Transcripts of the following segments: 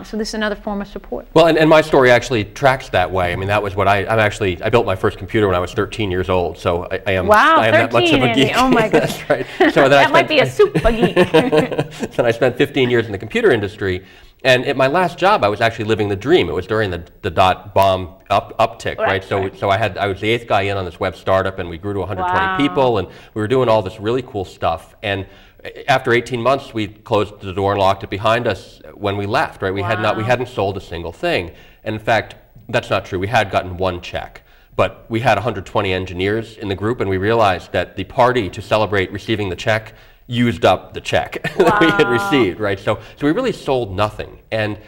So this is another form of support. Well, and my story actually tracks that way. I mean, that was what I built my first computer when I was 13 years old, so I am that much of a geek. Oh my gosh. That's right. So that might be a super geek. Then I spent 15 years in the computer industry, and at my last job, I was actually living the dream. It was during the dot-bomb uptick, right? So I was the 8th guy in on this web startup, and we grew to 120 people, and we were doing all this really cool stuff. And after 18 months, we closed the door and locked it behind us when we left, right? We hadn't sold a single thing. And in fact, that's not true. We had gotten one check, but we had 120 engineers in the group, and we realized that the party to celebrate receiving the check used up the check that we had received, right? So we really sold nothing. And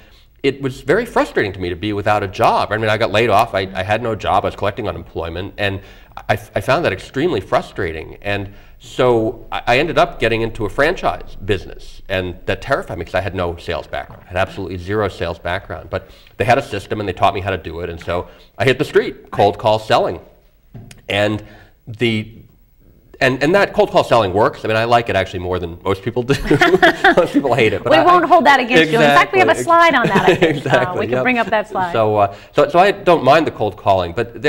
it was very frustrating to me to be without a job. I mean, I got laid off. I had no job. I was collecting unemployment, and I found that extremely frustrating. And so I ended up getting into a franchise business, and that terrified me because I had no sales background. I had absolutely zero sales background. But they had a system, and they taught me how to do it. And so I hit the street, cold call selling. And that cold call selling works. I mean, I like it actually more than most people do. Most people hate it. But we won't hold that against you. In fact, we have a slide on that, I think. Exactly. We can bring up that slide. So I don't mind the cold calling, but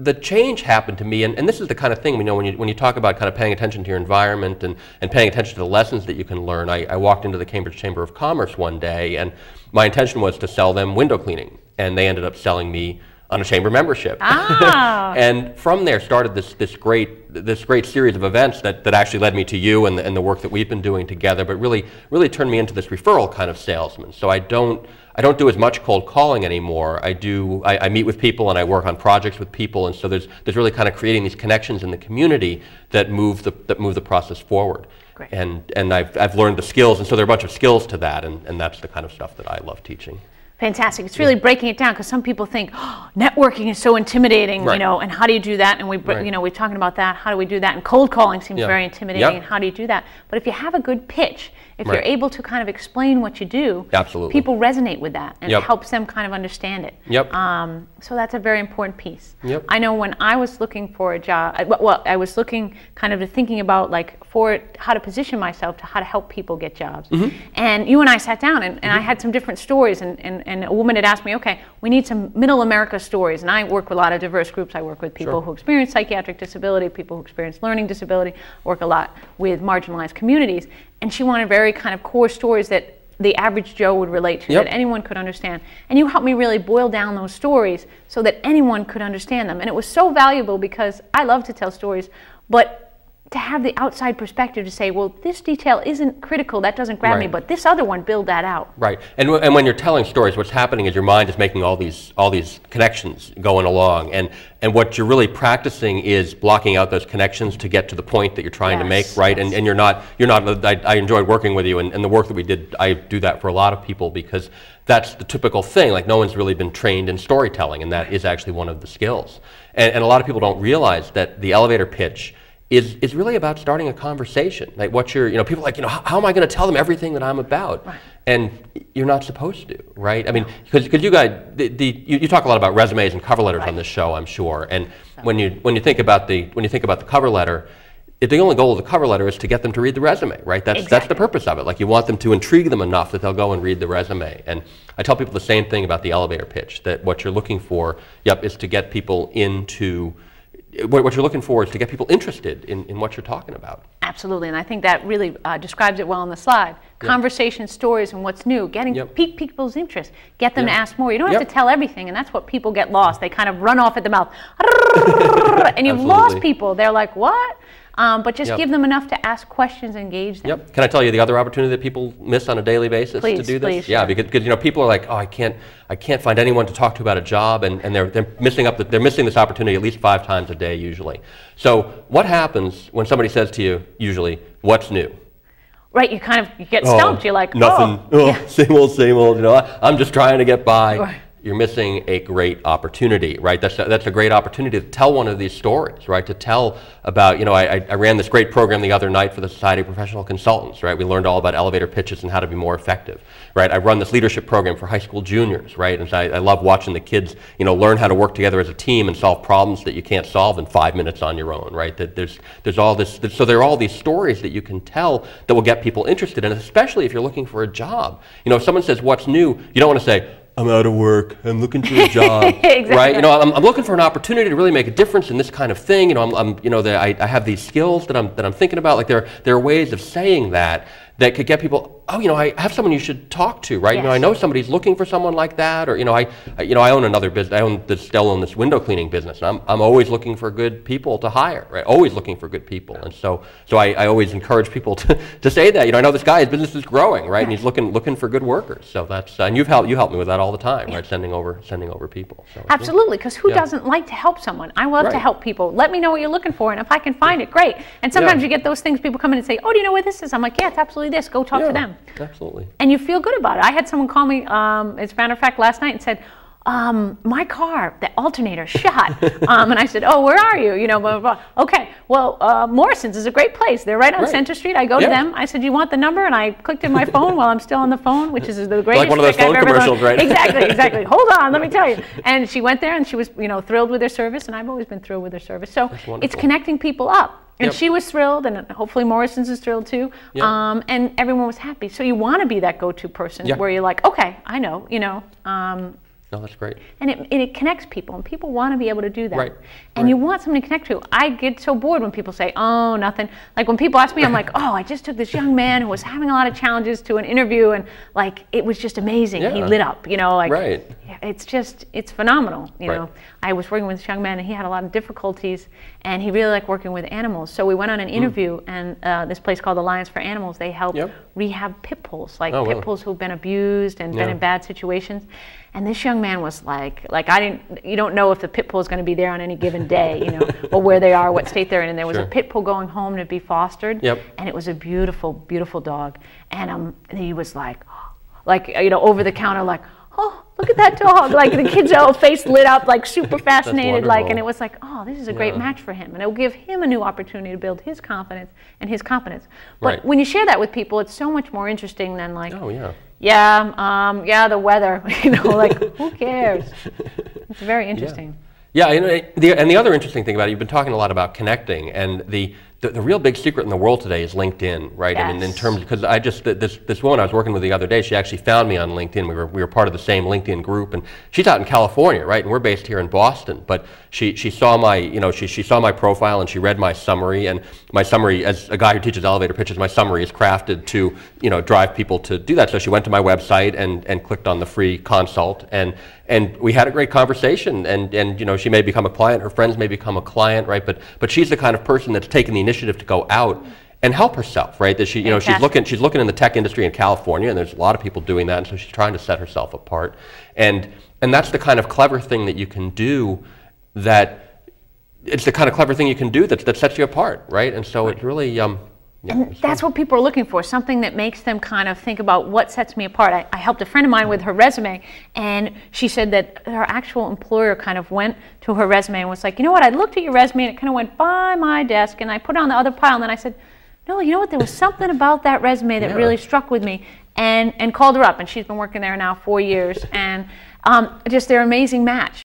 the change happened to me, and this is the kind of thing we know when you talk about kind of paying attention to your environment and paying attention to the lessons that you can learn. I walked into the Cambridge Chamber of Commerce one day, and my intention was to sell them window cleaning, and they ended up selling me on a chamber membership. And from there started this great series of events that actually led me to you and the work that we've been doing together, but really turned me into this referral kind of salesman. So I don't do as much cold calling anymore. I meet with people and I work on projects with people, and so there's really kind of creating these connections in the community that move the process forward. Great. And I've learned the skills, and so there are a bunch of skills to that, and that's the kind of stuff that I love teaching. Fantastic. It's really breaking it down, because some people think, oh, networking is so intimidating, you know, and how do you do that? And we're talking about that. How do we do that? And cold calling seems very intimidating. And how do you do that? But if you have a good pitch, if you're able to kind of explain what you do, people resonate with that, and it helps them kind of understand it. So that's a very important piece. I know when I was looking for a job, well, I was looking kind of thinking about like how to position myself to how to help people get jobs. And you and I sat down, and I had some different stories, and a woman had asked me, okay, we need some middle America stories. And I work with a lot of diverse groups. I work with people who experience psychiatric disability, people who experience learning disability, work a lot with marginalized communities. And she wanted very kind of core stories that the average Joe would relate to, that anyone could understand. And you helped me really boil down those stories so that anyone could understand them. And it was so valuable, because I love to tell stories, but to have the outside perspective to say, well, this detail isn't critical, that doesn't grab me, but this other one, build that out. Right. And when you're telling stories, what's happening is your mind is making all these connections going along, and what you're really practicing is blocking out those connections to get to the point that you're trying to make, right? And you're not. I enjoyed working with you, and the work that we did. I do that for a lot of people, because that's the typical thing. Like, no one's really been trained in storytelling, and that is actually one of the skills. And a lot of people don't realize that the elevator pitch is really about starting a conversation. Like, people are like, how am I going to tell them everything that I'm about? And you're not supposed to, right? I mean, because you guys, you talk a lot about resumes and cover letters on this show, I'm sure. And when you think about the cover letter, the only goal of the cover letter is to get them to read the resume, right? That's the purpose of it. Like, you want them to intrigue them enough that they'll go and read the resume. And I tell people the same thing about the elevator pitch, that what you're looking for, is to get people into. What you're looking for is to get people interested in what you're talking about. Absolutely, and I think that really describes it well on the slide. Conversation, stories, and what's new. Pique people's interest. Get them to ask more. You don't have to tell everything, and that's what people get lost. They kind of run off at the mouth. And you've lost people. They're like, what? But just give them enough to ask questions, engage them. Can I tell you the other opportunity that people miss on a daily basis to do this? Yeah, because people are like, oh, I can't find anyone to talk to about a job, and they're missing this opportunity at least 5 times a day usually. So what happens when somebody says to you, usually, what's new? Right, you get stumped. You're like, nothing. Same old. I'm just trying to get by. you're missing a great opportunity, right? That's a great opportunity to tell one of these stories, right? To tell about, you know, I ran this great program the other night for the Society of Professional Consultants, right? We learned all about elevator pitches and how to be more effective, right? I run this leadership program for high school juniors, right? And so I love watching the kids, you know, learn how to work together as a team and solve problems that you can't solve in 5 minutes on your own, right? That there's all this, so there are all these stories that you can tell that will get people interested in, especially if you're looking for a job. You know, if someone says, what's new? You don't want to say, I'm out of work, I'm looking for a job, exactly. Right? You know, I'm looking for an opportunity to really make a difference in this kind of thing. You know, you know, I have these skills that I'm thinking about. Like there are ways of saying that could get people, oh, you know, I have someone you should talk to, right? Yes. You know, I know somebody's looking for someone like that, or you know, I own another business. I still own this window cleaning business. And I'm always looking for good people to hire, right? Always looking for good people, and so I always encourage people to say that. You know, I know this guy, his business is growing, right? And he's looking for good workers. So that's and you help me with that all the time, right? Sending over people. So, absolutely, because who doesn't like to help someone? I love to help people. Let me know what you're looking for, and if I can find it, great. And sometimes you get those things. People come in and say, "Oh, do you know where this is?" I'm like, "Yeah, it's absolutely this. Go talk to them." Absolutely. And you feel good about it. I had someone call me, as a matter of fact, last night and said, my car, the alternator shot. And I said, oh, where are you? You know, blah, blah, blah. Okay, well, Morrison's is a great place. They're right on Center Street. I go to them. I said, you want the number? And I clicked in my phone while I'm still on the phone, which is the greatest like one of those phone commercials, right? Exactly. Hold on, let me tell you. And she went there and she was, you know, thrilled with their service, and I've always been thrilled with their service. So it's connecting people up. And she was thrilled, and hopefully Morrison's is thrilled too. And everyone was happy. So you want to be that go-to person where you're like, okay, I know, you know. No, that's great. And it connects people, and people want to be able to do that. Right. And you want something to connect to. I get so bored when people say, oh, nothing. Like when people ask me, I'm like, oh, I just took this young man who was having a lot of challenges to an interview, and like it was just amazing. He lit up, you know, like it's phenomenal, you know. I was working with this young man, and he had a lot of difficulties, and he really liked working with animals. So we went on an interview, and this place called Alliance for Animals, they help rehab pit bulls, like pit bulls who've been abused and been in bad situations. And this young man was like you don't know if the pit bull is going to be there on any given day, you know, or where they are, what state they're in. And there was a pit bull going home to be fostered, and it was a beautiful, beautiful dog. And he was like, you know, over the counter, like, oh, look at that dog. Like the kid's whole face lit up, like super fascinated, like, and it was like, oh, this is a great match for him. And it will give him a new opportunity to build his confidence and his competence. But when you share that with people, it's so much more interesting than like, the weather, you know, like who cares? It's very interesting. Yeah, and the other interesting thing about it, you've been talking a lot about connecting, and the real big secret in the world today is LinkedIn, right? Yes. I mean, in terms, because this woman I was working with the other day, she actually found me on LinkedIn. We were part of the same LinkedIn group, and she's out in California, right? And we're based here in Boston. But she saw my, you know, she saw my profile, and she read my summary. And my summary, as a guy who teaches elevator pitches, my summary is crafted to, you know, drive people to do that. So she went to my website and clicked on the free consult, and we had a great conversation. And you know, she may become a client, her friends may become a client, right? But she's the kind of person that's taken the initiative to go out and help herself, right? That she, you know, she's looking in the tech industry in California, and there's a lot of people doing that, and so she's trying to set herself apart. And that's the kind of clever thing that you can do. It's the kind of clever thing you can do that sets you apart, right? And so it really. And that's what people are looking for, something that makes them kind of think about what sets me apart. I helped a friend of mine with her resume, and she said that her actual employer kind of went to her resume and was like, you know what, I looked at your resume and it kind of went by my desk, and I put it on the other pile, and then I said, no, you know what, there was something about that resume that really struck with me, and called her up, and she's been working there now 4 years, and just their amazing match.